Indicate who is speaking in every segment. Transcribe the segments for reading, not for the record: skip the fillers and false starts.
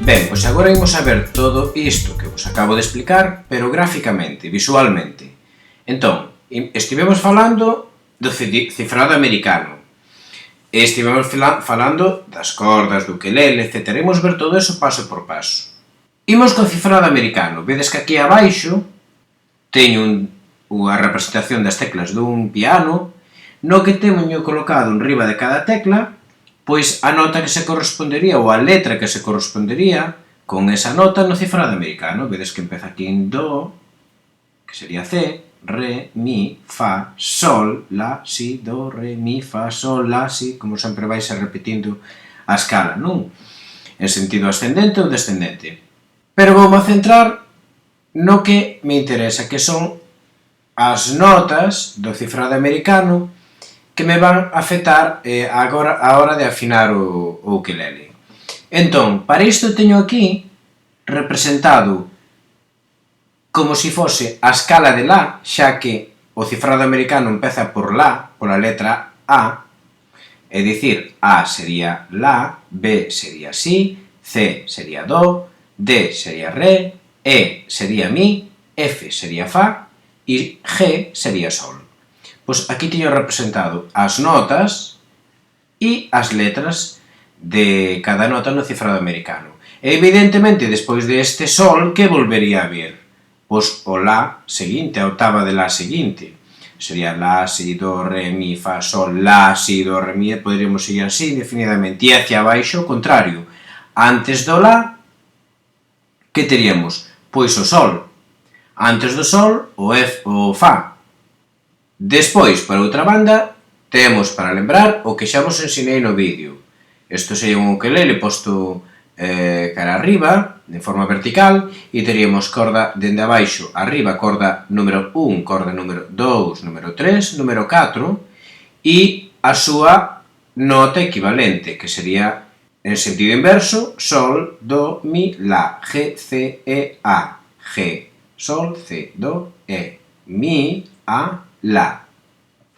Speaker 1: Ben, pois agora imos a ver todo isto que vos acabo de explicar, pero gráficamente, visualmente. Entón, estivemos falando do cifrado americano. Estivemos falando das cordas, do ukelele, etc. Imos ver todo eso paso por paso. Imos co cifrado americano. Vedes que aquí abaixo teño a representación das teclas dun piano, no que teño colocado enriba de cada tecla pois a nota que se correspondería ou a letra que se correspondería con esa nota no cifrado americano. Vedes que empeza aquí en do, que sería C, re, mi, fa, sol, la, si, do, re, mi, fa, sol, la, si, como sempre vais a repetindo a escala, non? En sentido ascendente ou descendente. Pero vou a centrar no que me interesa, que son as notas do cifrado americano que me van a afectar agora a hora de afinar o ukelele. Entón, para isto teño aquí representado como se fose a escala de la, xa que o cifrado americano empeza por la, pola letra A, é dicir, A sería la, B sería si, C sería do, D sería re, E sería mi, F sería fa e G sería sol. Pois aquí teño representado as notas e as letras de cada nota no cifrado americano. E evidentemente, despois deste sol, que volvería a vir? Pois o la seguinte, a octava de la seguinte. Sería la, si, do, re, mi, fa, sol, la, si, do, re, mi, e poderíamos seguir así indefinidamente. E hacia abaixo, o contrario. Antes do la, que teríamos? Pois o sol. Antes do sol, o fa. Despois, para outra banda, temos para lembrar o que xa vos ensinei no vídeo. Isto sería un ukelele posto cara arriba, de forma vertical, e teríamos corda dende abaixo, arriba, corda número 1, corda número 2, número 3, número 4, e a súa nota equivalente, que sería, en sentido inverso, sol, do, mi, la, G, C, E, A, G, sol, C, do, E, mi, A, la.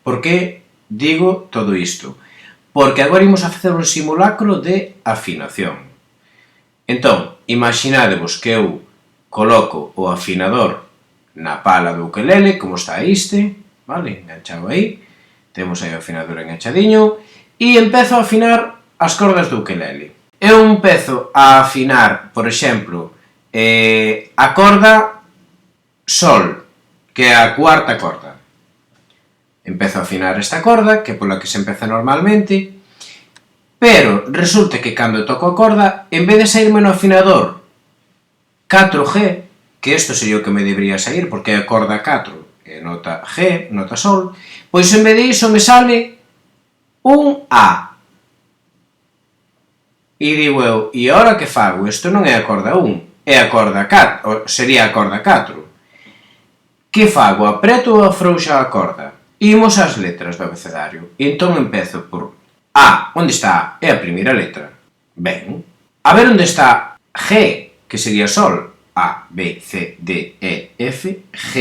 Speaker 1: Por que digo todo isto? Porque agora imos a facer un simulacro de afinación. Entón, imaginádevos que eu coloco o afinador na pala do ukelele, como está este, vale, enganchado aí, temos aí o afinador enganchadiño, e empezo a afinar as cordas do ukelele. Eu empezo a afinar, por exemplo, a corda sol, que é a cuarta corda. Empezo a afinar esta corda, que é pola que se empeza normalmente, pero resulta que cando toco a corda, en vez de saírme no afinador 4G, que isto sería o que me debería sair, porque é a corda 4, é nota G, nota sol, pois en vez de iso me sale un A. E digo eu, e agora que fago? Isto non é a corda 1, é a corda 4, sería a corda 4. Que fago? Apreto ou afrouxo a corda? Imos ás letras do abecedario. Entón empezo por A. Onde está A? É a primeira letra. Ben. A ver onde está G, que sería sol. A, B, C, D, E, F, G.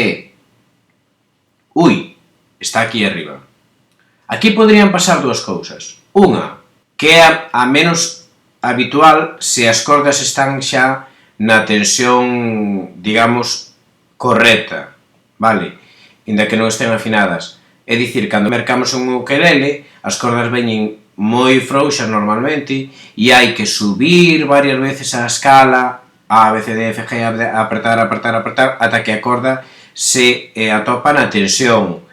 Speaker 1: Ui, está aquí arriba. Aquí poderían pasar dúas cousas. Unha, que é a menos habitual se as cordas están xa na tensión, digamos, correcta, vale? Inda que non estén afinadas. É dicir, cando mercamos un ukelele, as cordas veñen moi frouxas normalmente e hai que subir varias veces a escala A, B, C, D, F, G, apretar, ata que a corda se atopa na tensión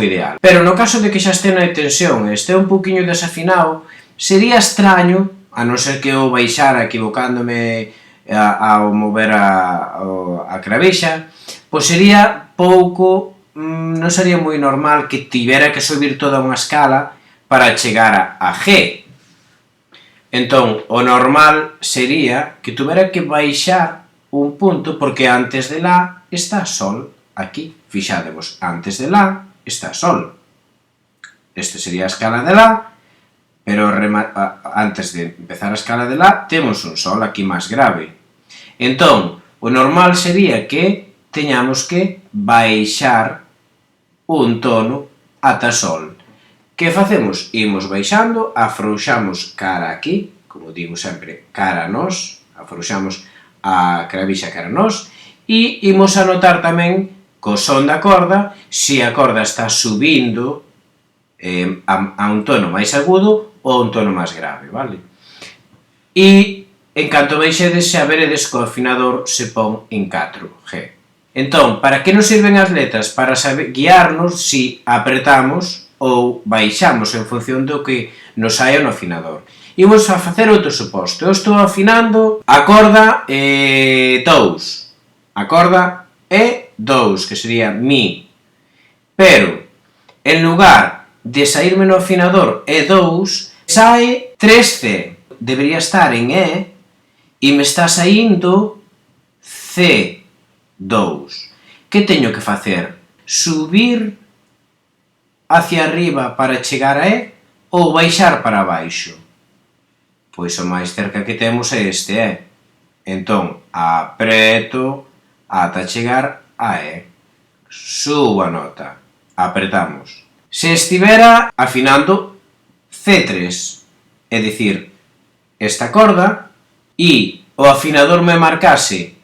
Speaker 1: ideal. Pero no caso de que xa este na tensión e este un pouquiño desafinado, sería extraño, a non ser que eu baixara equivocándome ao mover a clavixa, pois sería pouco, non sería moi normal que tivera que subir toda unha escala para chegar a G. Entón, o normal sería que tuvera que baixar un punto, porque antes de la está sol. Aquí, fixádevos, antes de la está sol. Este sería a escala de la, pero antes de empezar a escala de la temos un sol aquí máis grave. Entón, o normal sería que teñamos que baixar un tono ata sol. Que facemos? Imos baixando, afrouxamos cara aquí, como digo sempre, cara a nós, afrouxamos a clavixa cara a nós, e imos a notar tamén co son da corda se a corda está subindo a un tono máis agudo ou a un tono máis grave, vale? E en canto baixedes xa veredes que o afinador se pon en 4G. Entón, para que nos sirven as letras? Para saber guiarnos se apretamos ou baixamos en función do que nos saia no afinador. Imos a facer outro suposto. Eu estou afinando a corda E2. A corda E2, que sería Mi. Pero, en lugar de saírme no afinador E2, sae 3C. Debería estar en E e me está saindo C2. Que teño que facer? Subir hacia arriba para chegar a E ou baixar para baixo? Pois o máis cerca que temos é este E. Entón, apreto ata chegar a E. Subo a nota. Apretamos. Se estivera afinando C3, é dicir, esta corda, e o afinador me marcase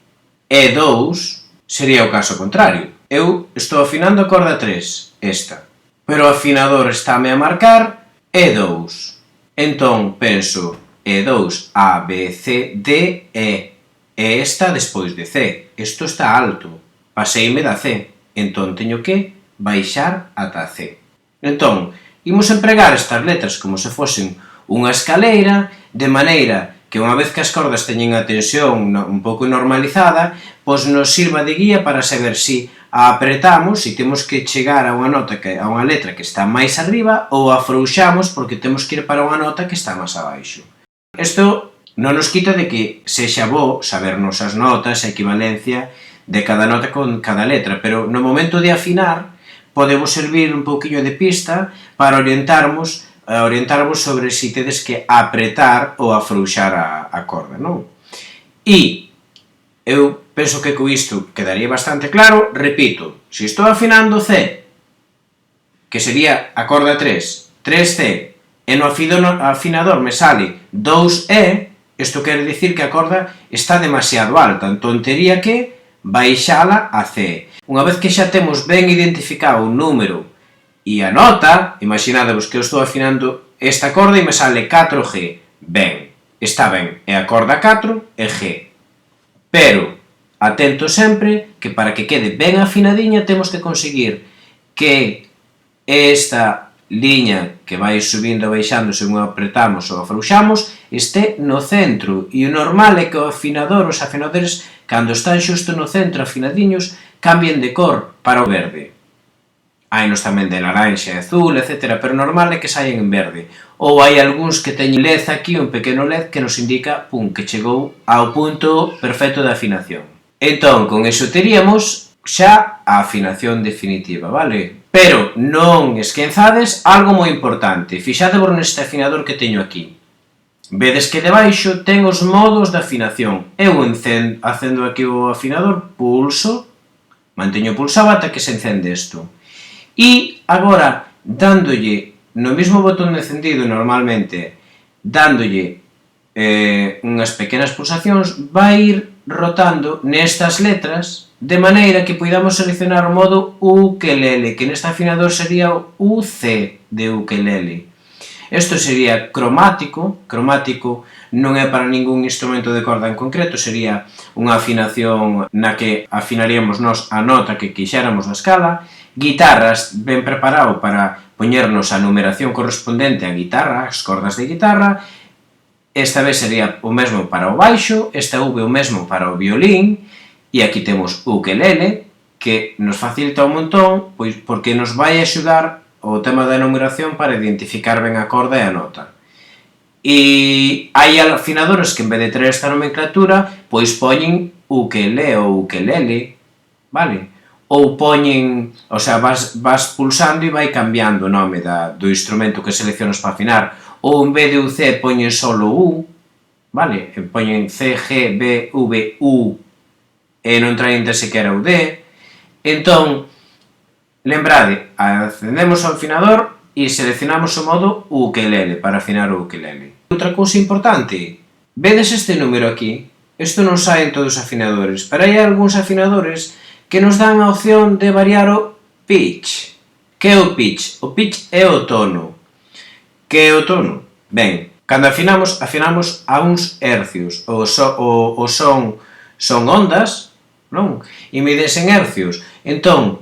Speaker 1: E2, sería o caso contrario. Eu estou afinando a corda 3, esta, pero o afinador estáme a marcar E2. Entón, penso, E2, A, B, C, D, E. E esta despois de C. Isto está alto. Paseime da C. Entón, teño que baixar ata C. Entón, imos empregar estas letras como se fosen unha escaleira, de maneira que unha vez que as cordas teñen a tensión un pouco normalizada, pois nos sirva de guía para saber se a apretamos, se temos que chegar a unha nota, a unha letra que está máis arriba, ou afrouxamos porque temos que ir para unha nota que está máis abaixo. Isto non nos quita de que sexa bo sabernos as notas, a equivalencia de cada nota con cada letra, pero no momento de afinar podemos servir un pouquiño de pista para orientarvos sobre se tedes que apretar ou afrouxar a corda, non? E eu penso que con isto quedaría bastante claro. Repito, se estou afinando C, que sería a corda 3, 3C, e no afinador me sale 2E, isto quere dicir que a corda está demasiado alta, entón tería que baixala a C. Unha vez que xa temos ben identificado o número e a nota, imaginadevos que eu estou afinando esta corda e me sale 4G. Ben, está ben, é a corda 4 e G. Pero, atento sempre que para que quede ben afinadiña temos que conseguir que esta liña que vai subindo e baixando según apretamos ou afrouxamos este no centro, e o normal é que o afinador, os afinadores, cando están xusto no centro afinadiños, cambien de cor para o verde. Hainos tamén de laranxa e azul, etc. Pero normal é que saian en verde. Ou hai algúns que teñen LED aquí, un pequeno LED que nos indica, que chegou ao punto perfecto de afinación. Entón, con iso teríamos xa a afinación definitiva, vale? Pero non esquenzades algo moi importante. Fixadevos neste afinador que teño aquí. Vedes que debaixo ten os modos de afinación. Eu acendo aquí o afinador, pulso, manteño pulsado ata que se encende isto. E agora, dándolle no mesmo botón de encendido normalmente, dándolle unhas pequenas pulsacións, vai ir rotando nestas letras de maneira que poidamos seleccionar o modo ukelele, que neste afinador sería o UC de ukelele. Isto sería cromático. Cromático non é para ningún instrumento de corda en concreto, sería unha afinación na que afinaríamos nós a nota que quixéramos na escala. Guitarras, ben preparado para poñernos a numeración correspondente á guitarra, as cordas de guitarra. Esta vez sería o mesmo para o baixo, esta V o mesmo para o violín, e aquí temos ukelele, que nos facilita un montón, pois porque nos vai axudar o tema da numeración para identificar ben a corda e a nota. E hai afinadores que en vez de ter esta nomenclatura, pois poñen ukele ou ukelele, vale? Ou poñen, o sea, vas pulsando e vai cambiando o nome do instrumento que seleccionas para afinar. Ou en vez de UC poñen solo U, vale? Poñen C, G, B, V, U, e non traen de sequera o D. Entón, lembrade, acendemos o afinador e seleccionamos o modo ukelele para afinar o ukelele. Outra cousa importante, vedes este número aquí? isto non sai en todos os afinadores, pero hai algúns afinadores que nos dan a opción de variar o pitch. Que é o pitch? O pitch é o tono. Que é o tono? Ben, cando afinamos a uns hercios. O son son ondas, non? E mides en hercios. Entón,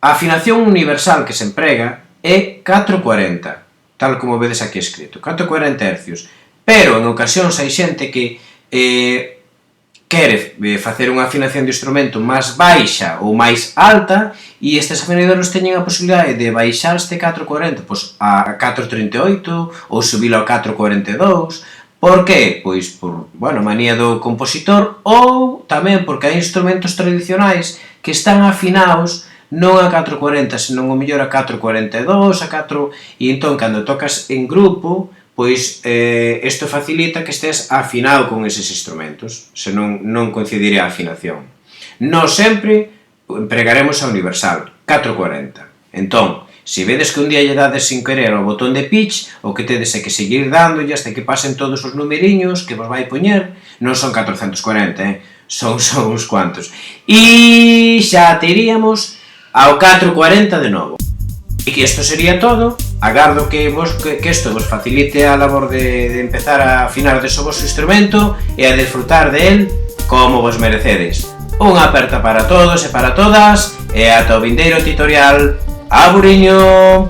Speaker 1: a afinación universal que se emprega é 440, tal como vedes aquí escrito, 440 hercios. Pero en ocasións hai xente que quere facer unha afinación de instrumento máis baixa ou máis alta e estes afinadores teñen a posibilidade de baixar este 440 pois a 438 ou subilo a 442. Por que? Pois por, bueno, manía do compositor ou tamén porque hai instrumentos tradicionais que están afinados non a 440, senón o mellor a 442, a 4... E entón, cando tocas en grupo, pois isto facilita que estés afinado con eses instrumentos, senón non coincidiría a afinación. Nós sempre empregaremos a universal, 440. Entón, se vedes que un día lle dades sin querer ao botón de pitch, o que tedes é que seguir dándolle hasta que pasen todos os numeriños que vos vai poñer, non son 440, son uns cuantos. E xa te iríamos ao 440 de novo. E que isto sería todo. Agardo que isto vos facilite a labor de empezar a afinar o vosso instrumento e a disfrutar de él como vos merecedes. Unha aperta para todos e para todas e ata o vindeiro tutorial. Aburiño!